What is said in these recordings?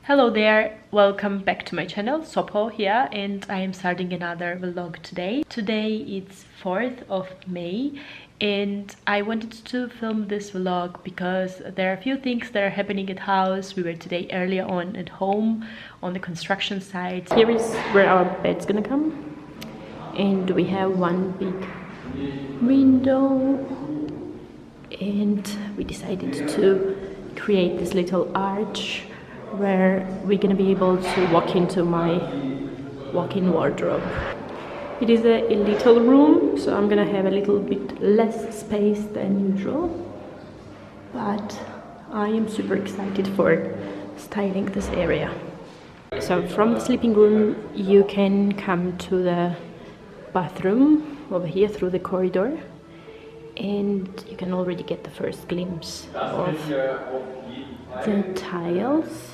Hello there, welcome back to my channel. Sopo here, and I am starting another vlog today. Today it's 4th of May and I wanted to film this vlog because there are a few things that are happening at house. We were today earlier on at home on the construction site. Here is where our bed's gonna come, and we have one big window, and we decided to create this little arch where we're gonna be able to walk into my walk-in wardrobe. It is a little room, so I'm gonna have a little bit less space than usual, but I am super excited for styling this area. So from the sleeping room you can come to the bathroom over here through the corridor, and you can already get the first glimpse of the tiles,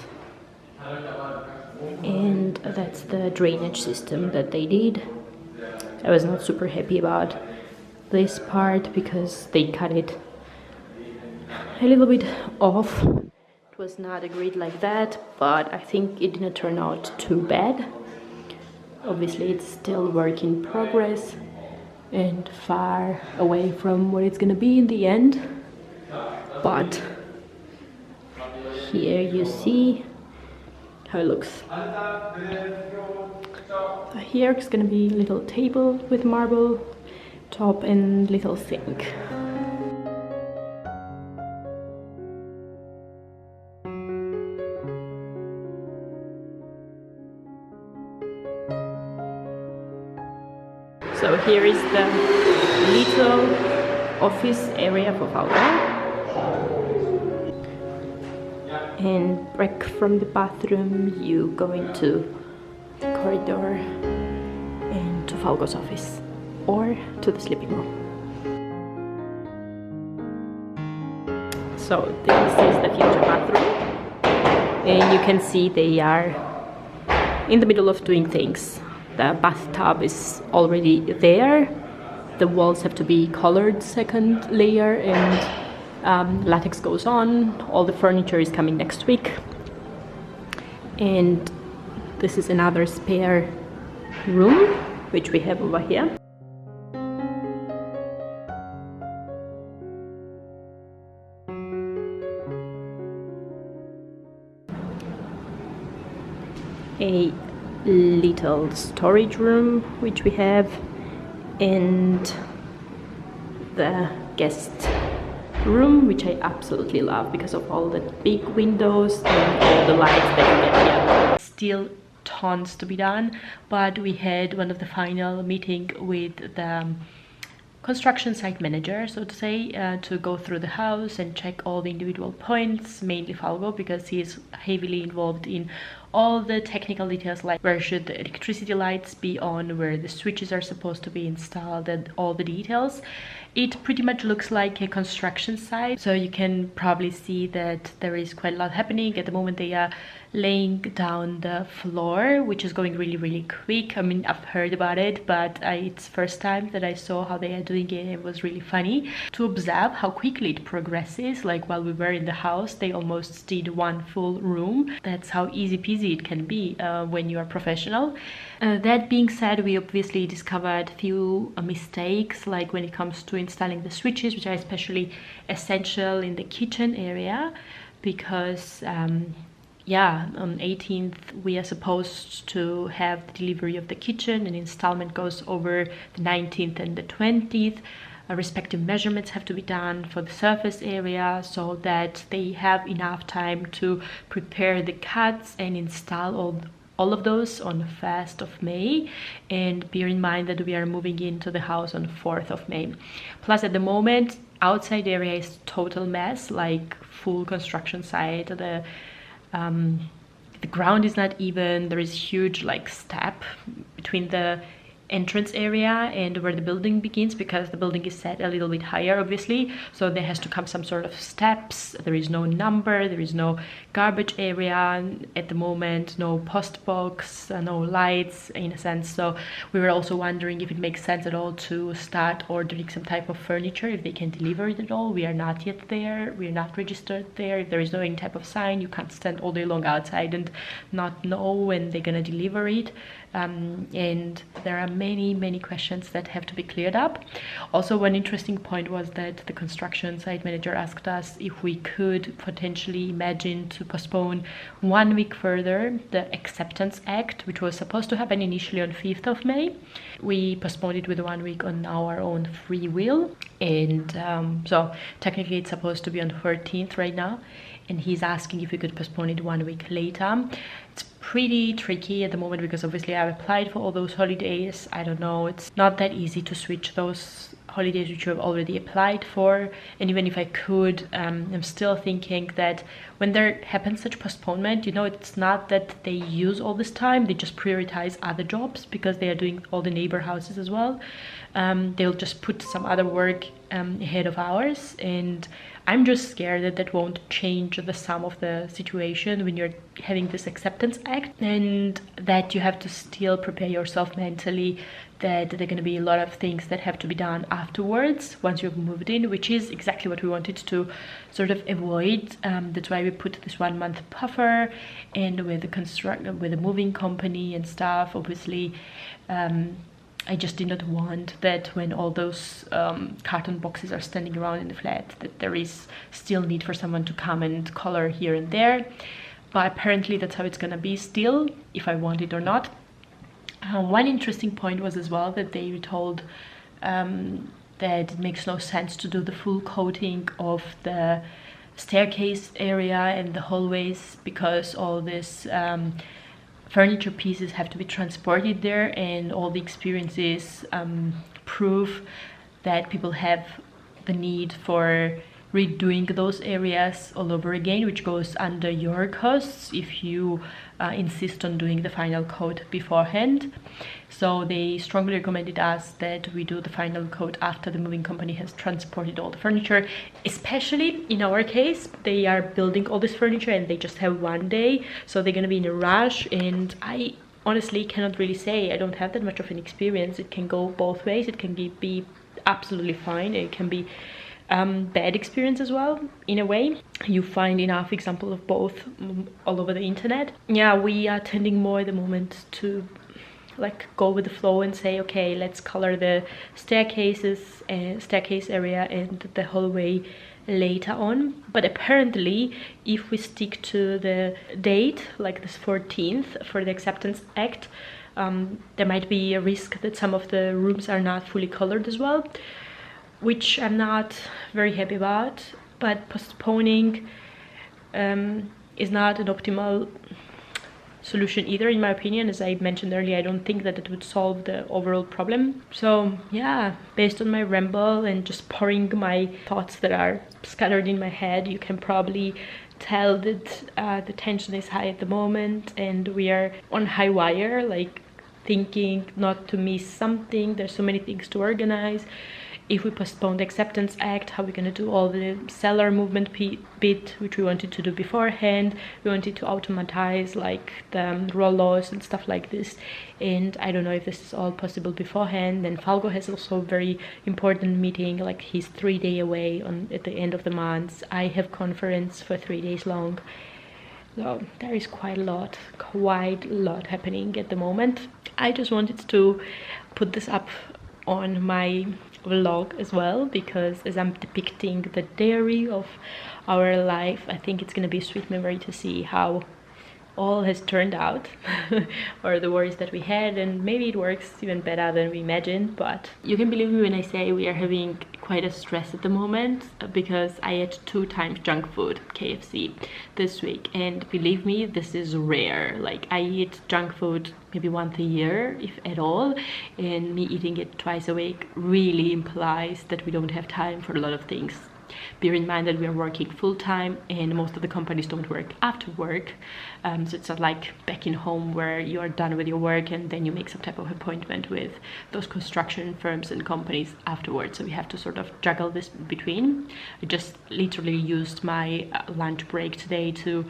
and that's the drainage system that they did. I was not super happy about this part because they cut it a little bit off. It was not agreed like that, but I think it didn't turn out too bad. Obviously it's still work in progress and far away from what it's gonna be in the end, but here you see how it looks. So here is gonna be a little table with marble top and little sink. So here is the little office area for Falco. And back from the bathroom you go into the corridor and to Falco's office or to the sleeping room. So this is the future bathroom, and you can see they are in the middle of doing things. The bathtub is already there, the walls have to be colored second layer, and latex goes on. All the furniture is coming next week, and this is another spare room which we have over here. A little storage room which we have, and the guest room, which I absolutely love because of all the big windows and all the lights that you get here. Still tons to be done, but we had one of the final meeting with the construction site manager, so to say, to go through the house and check all the individual points, mainly Falco, because he is heavily involved in all the technical details, like where should the electricity lights be on, where the switches are supposed to be installed, and all the details. It pretty much looks like a construction site, so you can probably see that there is quite a lot happening. At the moment they are laying down the floor, which is going really quick. I mean, I've heard about it, but it's first time that I saw how they are doing it. It was really funny to observe how quickly it progresses. Like while we were in the house, they almost did one full room. That's how easy peasy it can be when you are professional. That being said, we obviously discovered a few mistakes, like when it comes to installing the switches, which are especially essential in the kitchen area, because yeah, on 18th we are supposed to have the delivery of the kitchen, and installment goes over the 19th and the 20th. Respective measurements have to be done for the surface area so that they have enough time to prepare the cuts and install all of those on the 1st of May, and bear in mind that we are moving into the house on 4th of May. Plus at the moment outside area is total mess, like full construction site. The ground is not even, there is huge like step between the entrance area and where the building begins, because the building is set a little bit higher, obviously, so there has to come some sort of steps. There is no number, there is no garbage area at the moment, no post box, no lights in a sense. So we were also wondering if it makes sense at all to start ordering some type of furniture, if they can deliver it at all. We are not yet there, we are not registered there. If there is no any type of sign, you can't stand all day long outside and not know when they're gonna deliver it. And there are many questions that have to be cleared up. Also, one interesting point was that the construction site manager asked us if we could potentially imagine to postpone 1 week further the acceptance act, which was supposed to happen initially on 5th of May. We postponed it with 1 week on our own free will, and so technically it's supposed to be on the 13th right now, and he's asking if we could postpone it 1 week later. It's pretty tricky at the moment because obviously I've applied for all those holidays. I don't know, it's not that easy to switch those holidays which you have already applied for, and even if I could, I'm still thinking that when there happens such postponement, you know, it's not that they use all this time, they just prioritize other jobs because they are doing all the neighbor houses as well. They'll just put some other work ahead of ours, and I'm just scared that that won't change the sum of the situation when you're having this acceptance act, and that you have to still prepare yourself mentally that there are going to be a lot of things that have to be done afterwards once you've moved in, which is exactly what we wanted to sort of avoid. That's why we put this 1 month buffer, and with the moving company and stuff, obviously I just did not want that when all those carton boxes are standing around in the flat, that there is still need for someone to come and color here and there. But apparently that's how it's gonna be still, if I want it or not. One interesting point was as well that they told that it makes no sense to do the full coating of the staircase area and the hallways, because all this furniture pieces have to be transported there, and all the experiences prove that people have the need for redoing those areas all over again, which goes under your costs if you insist on doing the final coat beforehand. So they strongly recommended us that we do the final coat after the moving company has transported all the furniture. Especially in our case, they are building all this furniture and they just have 1 day, so they're gonna be in a rush, and I honestly cannot really say. I don't have that much of an experience. It can go both ways. It can be absolutely fine, it can be bad experience as well. In a way, you find enough example of both all over the internet. Yeah, we are tending more at the moment to like go with the flow and say, okay, let's color the staircases and staircase area and the hallway later on. But apparently if we stick to the date, like this 14th for the acceptance act, there might be a risk that some of the rooms are not fully colored as well, which I'm not very happy about. But postponing is not an optimal solution either, in my opinion. As I mentioned earlier, I don't think that it would solve the overall problem. So yeah, based on my ramble and just pouring my thoughts that are scattered in my head, you can probably tell that the tension is high at the moment, and we are on high wire, like thinking not to miss something. There's so many things to organize. If we postpone the acceptance act, how are we going to do all the seller movement bit, which we wanted to do beforehand? We wanted to automatize like the roll-offs and stuff like this, and I don't know if this is all possible beforehand. Then Falco has also a very important meeting, like he's 3 days away at the end of the month. I have conference for 3 days long. So there is quite a lot happening at the moment. I just wanted to put this up on my vlog as well, because as I'm depicting the diary of our life, I think it's gonna be a sweet memory to see how all has turned out or the worries that we had, and maybe it works even better than we imagined. But you can believe me when I say we are having quite a stress at the moment, because I ate 2 times junk food, KFC, this week, and believe me, this is rare. Like I eat junk food maybe once a year, if at all, and me eating it twice a week really implies that we don't have time for a lot of things. bear in mind that we are working full-time and most of the companies don't work after work. So it's not like back in home where you are done with your work and then you make some type of appointment with those construction firms and companies afterwards. So we have to sort of juggle this between. I just literally used my lunch break today to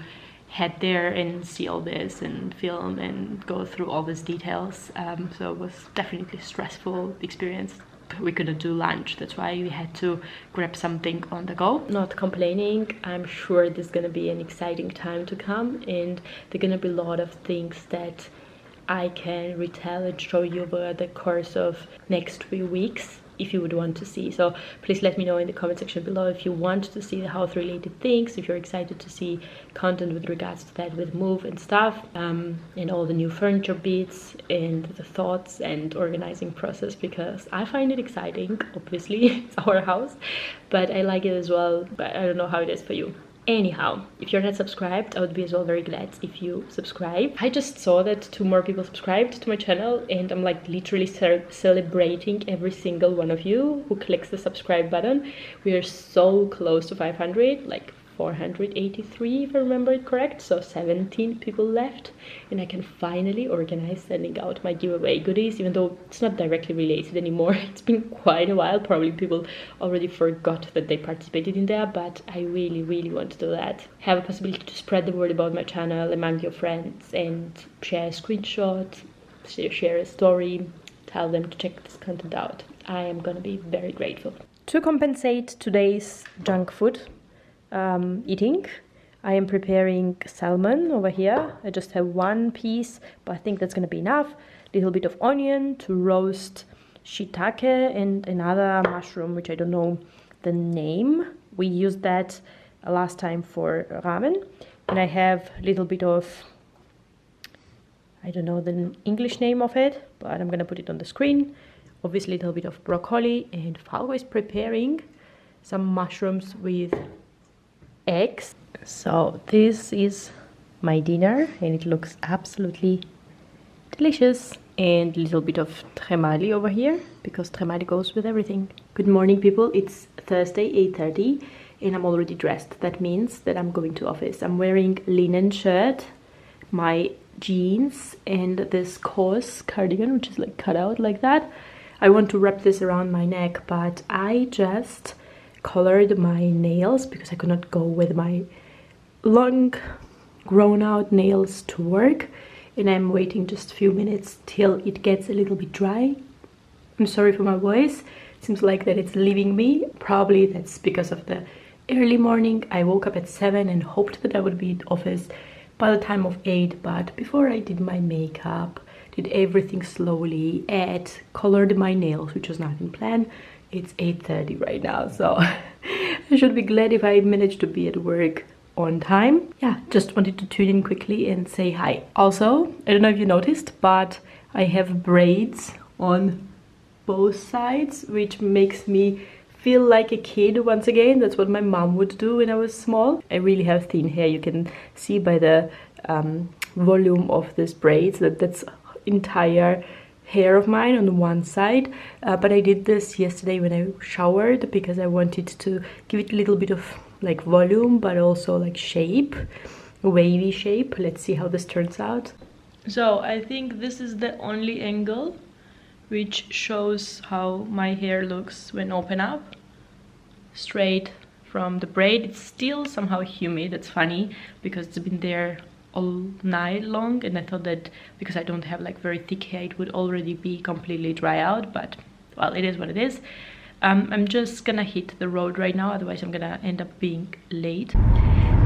head there and see all this and film and go through all these details. So it was definitely a stressful experience. We couldn't do lunch, that's why we had to grab something on the go. Not complaining, I'm sure there's gonna be an exciting time to come, and there are gonna be a lot of things that I can retell and show you over the course of next few weeks if you would want to see. So please let me know in the comment section below if you want to see the house related things, if you're excited to see content with regards to that, with move and stuff, and all the new furniture bits and the thoughts and organizing process, because I find it exciting. Obviously it's our house, but I like it as well. But I don't know how it is for you. Anyhow, if you're not subscribed, I would be as well very glad if you subscribe. I just saw that 2 more people subscribed to my channel, and I'm like literally celebrating every single one of you who clicks the subscribe button. We are so close to 500, like 483 if I remember it correct. So 17 people left, and I can finally organize sending out my giveaway goodies, even though it's not directly related anymore. It's been quite a while, probably people already forgot that they participated in there, but I really want to do that. Have a possibility to spread the word about my channel among your friends and share a screenshot, share a story, tell them to check this content out. I am gonna be very grateful. To compensate today's junk food eating, I am preparing salmon over here. I just have 1 piece, but I think that's gonna be enough. Little bit of onion to roast shiitake and another mushroom which I don't know the name. We used that last time for ramen. And I have a little bit of, I don't know the English name of it, but I'm gonna put it on the screen. Obviously a little bit of broccoli, and Falco is preparing some mushrooms with eggs. So this is my dinner, and it looks absolutely delicious. And a little bit of tremali over here, because tremali goes with everything. Good morning people, it's Thursday 8:30 and I'm already dressed. That means that I'm going to office. I'm wearing linen shirt, my jeans, and this coarse cardigan which is like cut out like that. I want to wrap this around my neck, but I just colored my nails because I could not go with my long grown out nails to work, and I'm waiting just a few minutes till it gets a little bit dry. I'm sorry for my voice, it seems like that it's leaving me. Probably that's because of the early morning. I woke up at 7 and hoped that I would be at office by the time of 8, but before I did my makeup, did everything slowly, ate, colored my nails, which was not in plan. It's 8:30 right now, so I should be glad if I managed to be at work on time. Yeah, just wanted to tune in quickly and say hi. Also, I don't know if you noticed, but I have braids on both sides, which makes me feel like a kid once again. That's what my mom would do when I was small. I really have thin hair. You can see by the volume of these braids that that's entire hair of mine on one side, but I did this yesterday when I showered because I wanted to give it a little bit of like volume, but also like shape, wavy shape. Let's see how this turns out. So I think this is the only angle which shows how my hair looks when open up, straight from the braid. It's still somehow humid. That's funny because it's been there all night long, and I thought that because I don't have like very thick hair it would already be completely dry out, but well, it is what it is. I'm just gonna hit the road right now, otherwise I'm gonna end up being late.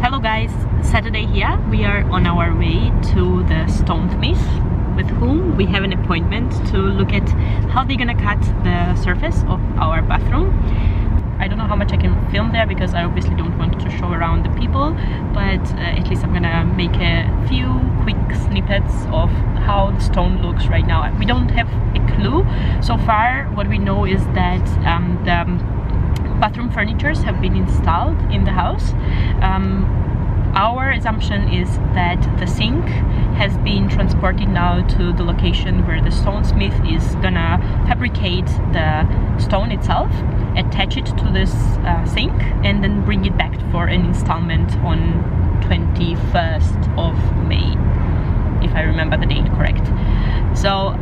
Hello guys, Saturday here. We are on our way to the stonesmith, with whom we have an appointment to look at how they're gonna cut the surface of our bathroom. I don't know how much I can film there because I obviously don't want to show around the people, but at least I'm gonna make a few quick snippets of how the stone looks right now. We don't have a clue. So far what we know is that the bathroom furnitures have been installed in the house. our assumption is that the sink has been transported now to the location where the stonesmith is gonna fabricate the stone itself, attach it to this sink, and then bring it back for an installment on 21st of May, if I remember the date correct. So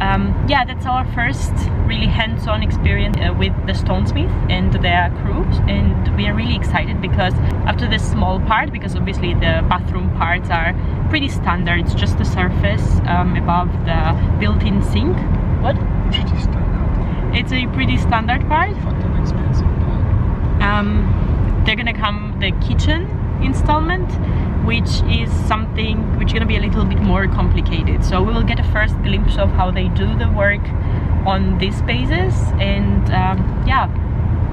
yeah, that's our first really hands-on experience with the stonesmith and their crew, and we are really excited because after this small part, because obviously the bathroom parts are pretty standard, it's just the surface above the built-in sink. What? Pretty standard. It's a pretty standard part. Fucking expensive part. They're gonna come the kitchen installment, which is something which is gonna be a little bit more complicated. So we will get a first glimpse of how they do the work on these spaces, and yeah,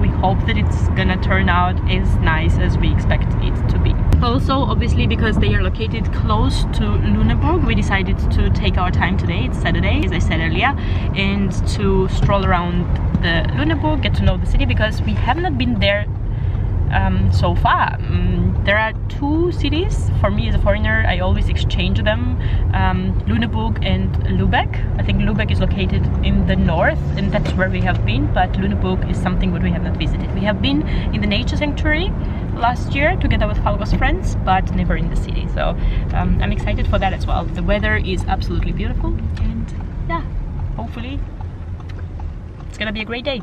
we hope that it's gonna turn out as nice as we expect it to be. Also, obviously, because they are located close to Lüneburg, we decided to take our time today, it's Saturday, as I said earlier, and to stroll around the Lüneburg, get to know the city, because we have not been there so far. There are two cities. For me as a foreigner, I always exchange them, Lüneburg and Lübeck. I think Lübeck is located in the north, and that's where we have been, but Lüneburg is something that we have not visited. We have been in the nature sanctuary last year together with Falgo's friends, but never in the city, so I'm excited for that as well. The weather is absolutely beautiful, and yeah, hopefully it's gonna be a great day.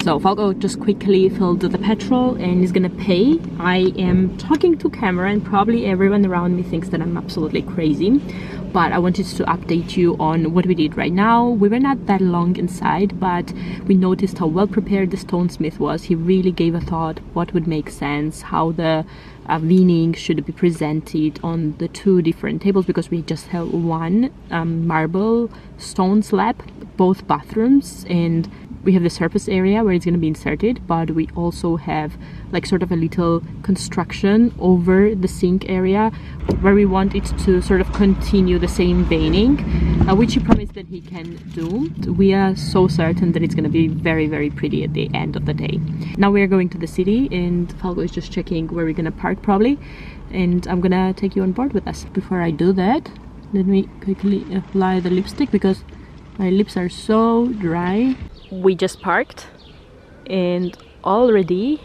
So Falco just quickly filled the petrol and is gonna pay. I am talking to camera and probably everyone around me thinks that I'm absolutely crazy, but I wanted to update you on what we did right now. We were not that long inside, but we noticed how well prepared the stonesmith was. He really gave a thought what would make sense, how the weaning should be presented on the two different tables, because we just have one marble stone slab, both bathrooms, and we have the surface area where it's going to be inserted, but we also have like sort of a little construction over the sink area where we want it to sort of continue the same veining, which he promised that he can do. We are so certain that it's going to be very, very pretty at the end of the day. Now we are going to the city, and Falco is just checking where we're going to park probably, and I'm going to take you on board with us. Before I do that, let me quickly apply the lipstick because my lips are so dry. We just parked, and already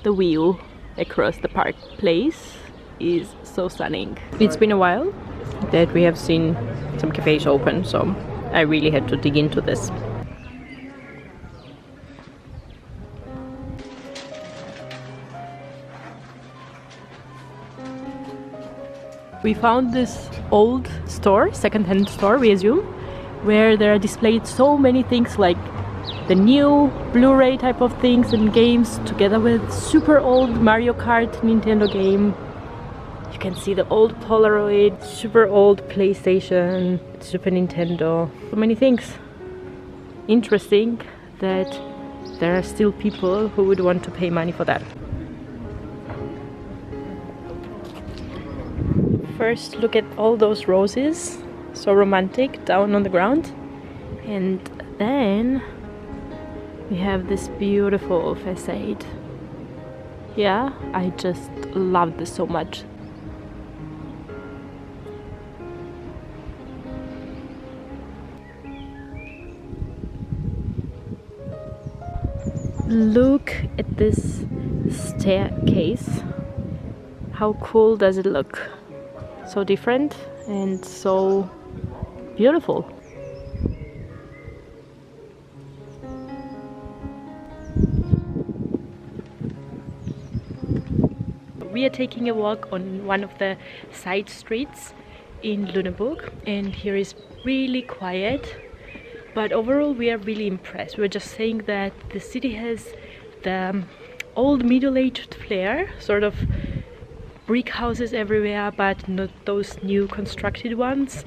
the view across the park place is so stunning. It's been a while that we have seen some cafes open, so I really had to dig into this. We found this old store, second-hand store we assume, where there are displayed so many things like the new Blu-ray type of things and games, together with super old Mario Kart Nintendo game. You can see the old Polaroid, super old PlayStation, Super Nintendo, so many things. Interesting that there are still people who would want to pay money for that. First, look at all those roses, so romantic, down on the ground, and then we have this beautiful facade. Yeah, I just love this so much. Look at this staircase. How cool does it look? So different and so beautiful. We are taking a walk on one of the side streets in Lüneburg, and here is really quiet, but overall we are really impressed. We were just saying that the city has the old middle-aged flair, sort of brick houses everywhere, but not those new constructed ones.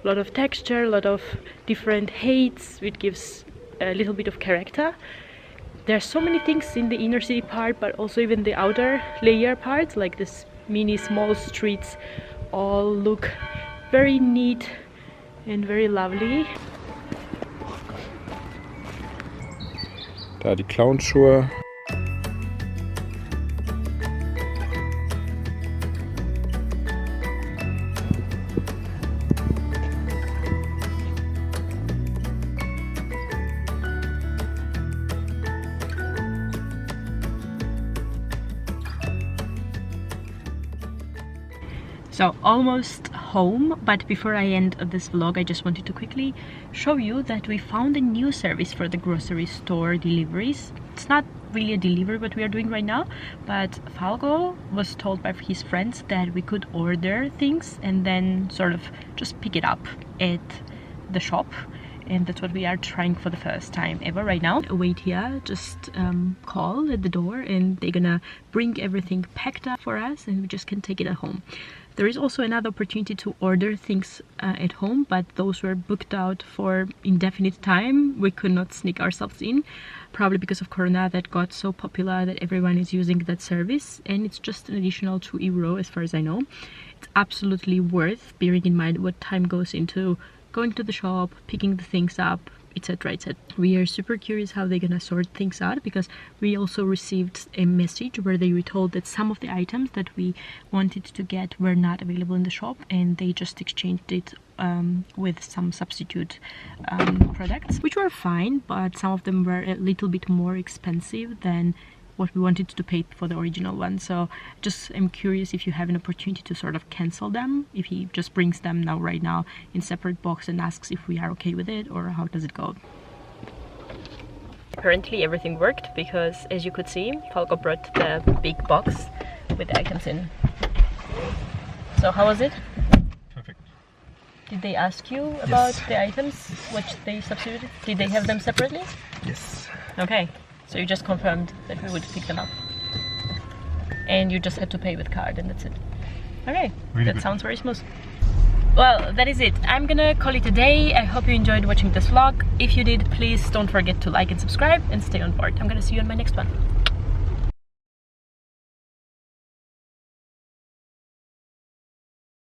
a lot of texture, a lot of different heights, which gives a little bit of character. There are so many things in the inner city part, but also even the outer layer parts, like this mini small streets, all look very neat and very lovely. Da die Clownschuhe. So almost home, but before I end this vlog, I just wanted to quickly show you that we found a new service for the grocery store deliveries. It's not really a delivery what we are doing right now, but Falco was told by his friends that we could order things and then sort of just pick it up at the shop. And that's what we are trying for the first time ever right now. Wait here, just call at the door and they're gonna bring everything packed up for us and we just can take it at home. There is also another opportunity to order things at home, but those were booked out for indefinite time. We could not sneak ourselves in, probably because of Corona that got so popular that everyone is using that service, and it's just an additional €2 as far as I know. It's absolutely worth bearing in mind what time goes into going to the shop, picking the things up, etc, etc. We are super curious how they're gonna sort things out, because we also received a message where they were told that some of the items that we wanted to get were not available in the shop, and they just exchanged it with some substitute products, which were fine, but some of them were a little bit more expensive than what we wanted to pay for the original one. So just I'm curious if you have an opportunity to sort of cancel them, if he just brings them now right now in separate box and asks if we are okay with it, or how does it go. Apparently everything worked, because as you could see, Falco brought the big box with the items in. So how was it? Perfect. Did they ask you about Yes. the items which they substituted? Did they have them separately? Yes. Okay. So you just confirmed that we would pick them up. And you just had to pay with card and that's it. Okay, Really that good. sounds very smooth. Well, that is it. I'm gonna call it a day. I hope you enjoyed watching this vlog. If you did, please don't forget to like and subscribe and stay on board. I'm gonna see you on my next one.